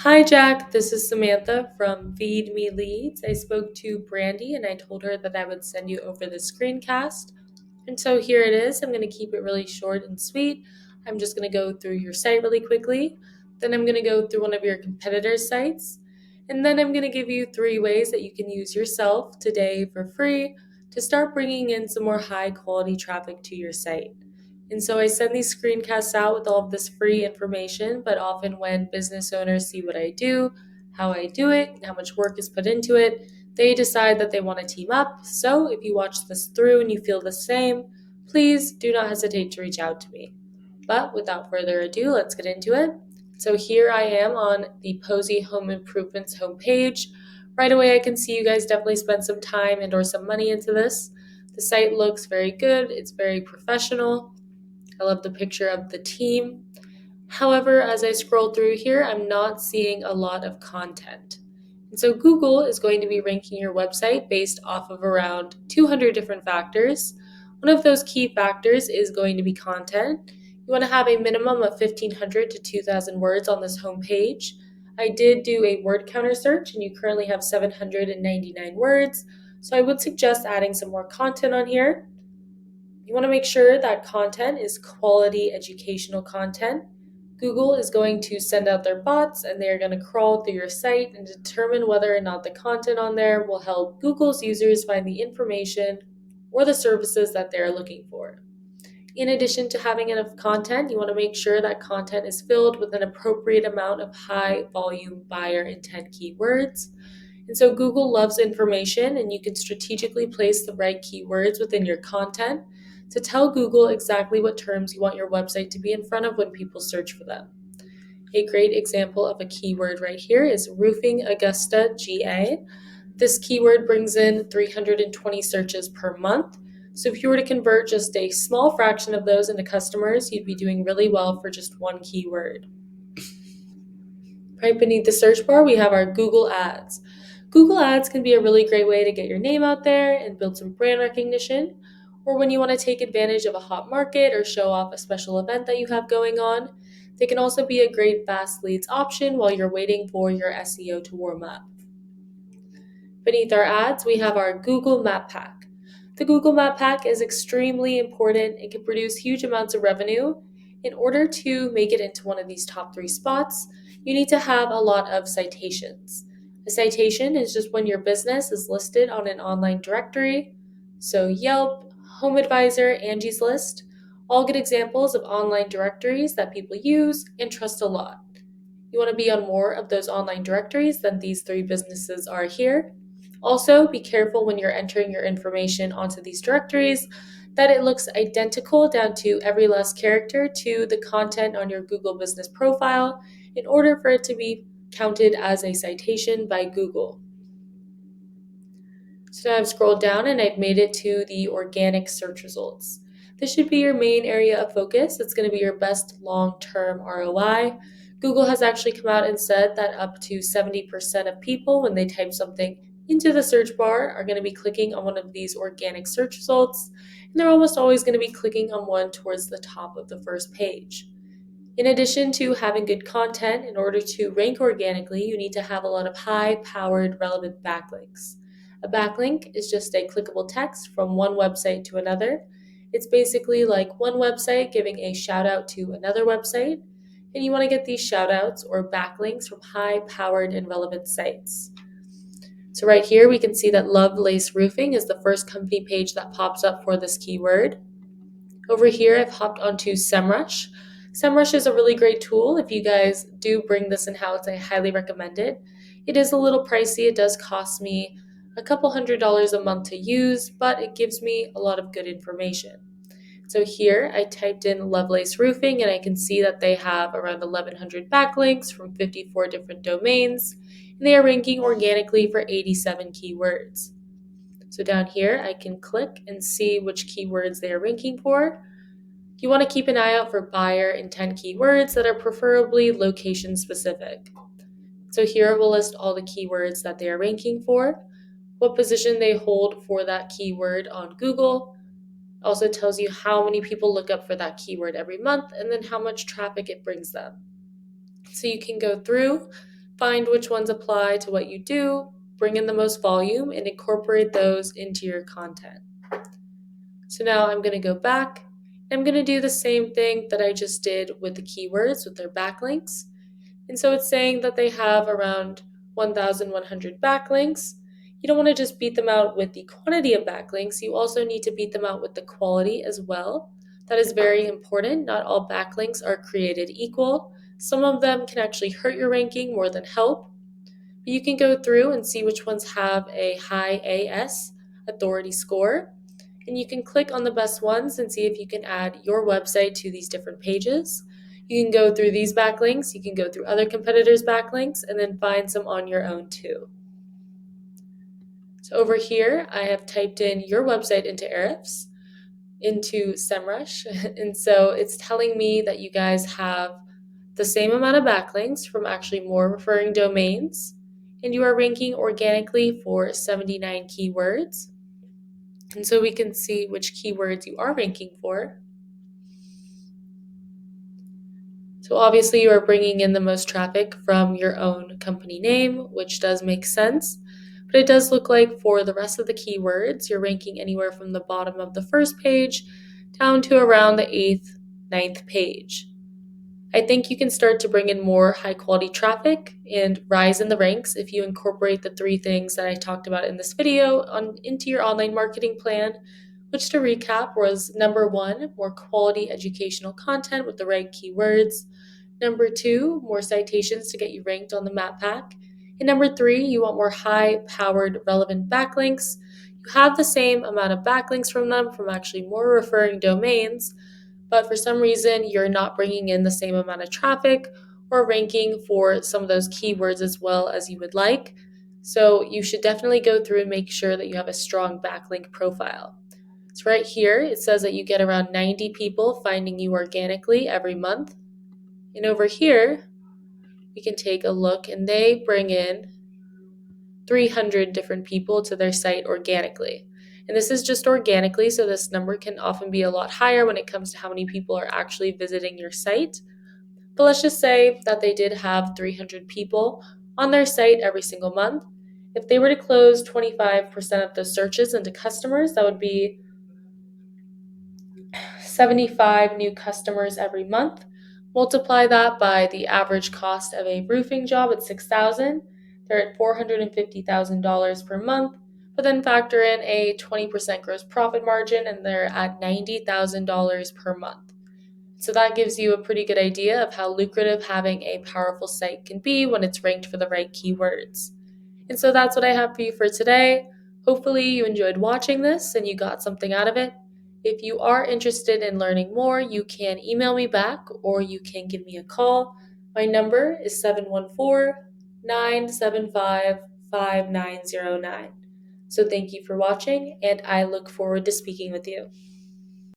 Hi, Jack. This is Samantha from Feed Me Leads. I spoke to Brandy and I told her that I would send you over the screencast. And so here it is. I'm going to keep it really short and sweet. I'm just going to go through your site really quickly. Then I'm going to go through one of your competitors' sites. And then I'm going to give you 3 ways that you can use yourself today for free to start bringing in some more high quality traffic to your site. And so I send these screencasts out with all of this free information, but often when business owners see what I do, how I do it, and how much work is put into it, they decide that they want to team up. So if you watch this through and you feel the same, please do not hesitate to reach out to me. But without further ado, let's get into it. So here I am on the Posey Home Improvements homepage. Right away, I can see you guys definitely spent some time and or some money into this. The site looks very good. It's very professional. I love the picture of the team. However, as I scroll through here, I'm not seeing a lot of content. And so Google is going to be ranking your website based off of around 200 different factors. One of those key factors is going to be content. You want to have a minimum of 1,500 to 2,000 words on this homepage. I did do a word counter search, and you currently have 799 words. So I would suggest adding some more content on here. You want to make sure that content is quality educational content. Google is going to send out their bots and they're going to crawl through your site and determine whether or not the content on there will help Google's users find the information or the services that they're looking for. In addition to having enough content, you want to make sure that content is filled with an appropriate amount of high volume buyer intent keywords. And so Google loves information, and you can strategically place the right keywords within your content to tell Google exactly what terms you want your website to be in front of when people search for them. A great example of a keyword right here is roofing Augusta GA. This keyword brings in 320 searches per month. So if you were to convert just a small fraction of those into customers, you'd be doing really well for just one keyword. Right beneath the search bar, we have our Google Ads. Google Ads can be a really great way to get your name out there and build some brand recognition, or when you want to take advantage of a hot market or show off a special event that you have going on. They can also be a great fast leads option while you're waiting for your SEO to warm up. Beneath our ads, we have our Google Map Pack. The Google Map Pack is extremely important and can produce huge amounts of revenue. In order to make it into one of these top 3 spots, you need to have a lot of citations. A citation is just when your business is listed on an online directory. So Yelp, HomeAdvisor, Angie's List, all good examples of online directories that people use and trust a lot. You want to be on more of those online directories than these 3 businesses are here. Also, be careful when you're entering your information onto these directories that it looks identical down to every last character to the content on your Google business profile in order for it to be counted as a citation by Google. So now I've scrolled down and I've made it to the organic search results. This should be your main area of focus. It's going to be your best long-term ROI. Google has actually come out and said that up to 70% of people, when they type something into the search bar, are going to be clicking on one of these organic search results, and they're almost always going to be clicking on one towards the top of the first page. In addition to having good content, in order to rank organically, you need to have a lot of high-powered relevant backlinks. A backlink is just a clickable text from one website to another. It's basically like one website giving a shout out to another website, and you want to get these shout outs or backlinks from high-powered and relevant sites. So right here, we can see that Lovelace Roofing is the first company page that pops up for this keyword. Over here, I've hopped onto SEMrush. SEMrush is a really great tool. If you guys do bring this in-house, I highly recommend it. It is a little pricey. It does cost me a couple $100s a month to use, but it gives me a lot of good information. So here I typed in Lovelace Roofing and I can see that they have around 1,100 backlinks from 54 different domains, and they are ranking organically for 87 keywords. So down here I can click and see which keywords they are ranking for. You want to keep an eye out for buyer intent keywords that are preferably location specific. So here we'll list all the keywords that they are ranking for, what position they hold for that keyword on Google. Also tells you how many people look up for that keyword every month and then how much traffic it brings them. So you can go through, find which ones apply to what you do, bring in the most volume, and incorporate those into your content. So now I'm going to go back. I'm going to do the same thing that I just did with the keywords with their backlinks. And so it's saying that they have around 1,100 backlinks. You don't want to just beat them out with the quantity of backlinks. You also need to beat them out with the quality as well. That is very important. Not all backlinks are created equal. Some of them can actually hurt your ranking more than help. But you can go through and see which ones have a high AS authority score. And you can click on the best ones and see if you can add your website to these different pages. You can go through these backlinks, you can go through other competitors' backlinks, and then find some on your own too. So over here, I have typed in your website into Ahrefs, into SEMrush, and so it's telling me that you guys have the same amount of backlinks from actually more referring domains, and you are ranking organically for 79 keywords. And so we can see which keywords you are ranking for. So obviously you are bringing in the most traffic from your own company name, which does make sense. But it does look like for the rest of the keywords, you're ranking anywhere from the bottom of the first page down to around the 8th, 9th page. I think you can start to bring in more high quality traffic and rise in the ranks if you incorporate the 3 things that I talked about in this video into your online marketing plan, which to recap was number 1, more quality educational content with the right keywords. Number 2, more citations to get you ranked on the map pack. And number 3, you want more high-powered relevant backlinks. You have the same amount of backlinks from them from actually more referring domains, but for some reason you're not bringing in the same amount of traffic or ranking for some of those keywords as well as you would like. So you should definitely go through and make sure that you have a strong backlink profile. So right here, it says that you get around 90 people finding you organically every month. And over here, we can take a look and they bring in 300 different people to their site organically. And this is just organically, so this number can often be a lot higher when it comes to how many people are actually visiting your site. But let's just say that they did have 300 people on their site every single month. If they were to close 25% of the searches into customers, that would be 75 new customers every month. Multiply that by the average cost of a roofing job at $6,000. They're at $450,000 per month, but then factor in a 20% gross profit margin and they're at $90,000 per month. So that gives you a pretty good idea of how lucrative having a powerful site can be when it's ranked for the right keywords. And so that's what I have for you for today. Hopefully you enjoyed watching this and you got something out of it. If you are interested in learning more, you can email me back or you can give me a call. My number is 714-975-5909. So thank you for watching and I look forward to speaking with you.